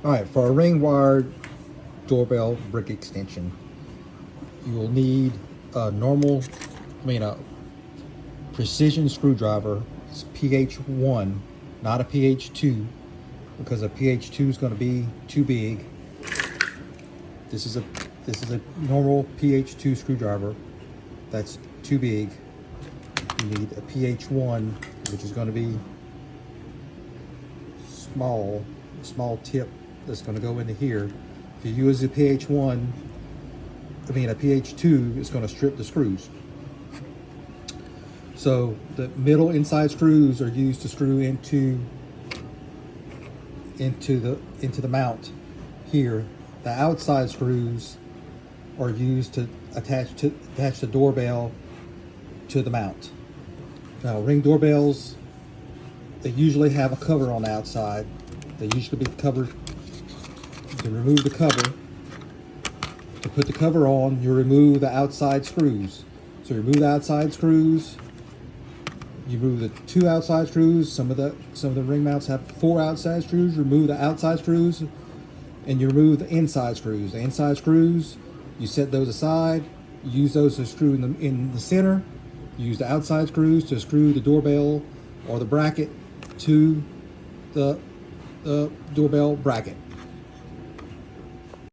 All right, for a ring wired doorbell brick extension, you will need a a precision screwdriver. It's PH1, not a PH2, because a PH2 is going to be too big. This is a normal PH2 screwdriver that's too big. You need a PH1, which is going to be small tip that's going to go into here. If you use a PH1, a PH2, it's going to strip the screws. So the middle inside screws are used to screw into the mount here. The outside screws are used to attach the doorbell to the mount. Now, ring doorbells, they usually have a cover on the outside. They usually be covered. You can remove the cover. To put the cover on, you remove the outside screws. So you remove the outside screws. You remove the 2 outside screws. Some of the ring mounts have 4 outside screws. Remove the outside screws, and you remove the inside screws. The inside screws, you set those aside. You use those to screw in the center. You use the outside screws to screw the doorbell or the bracket to the doorbell bracket.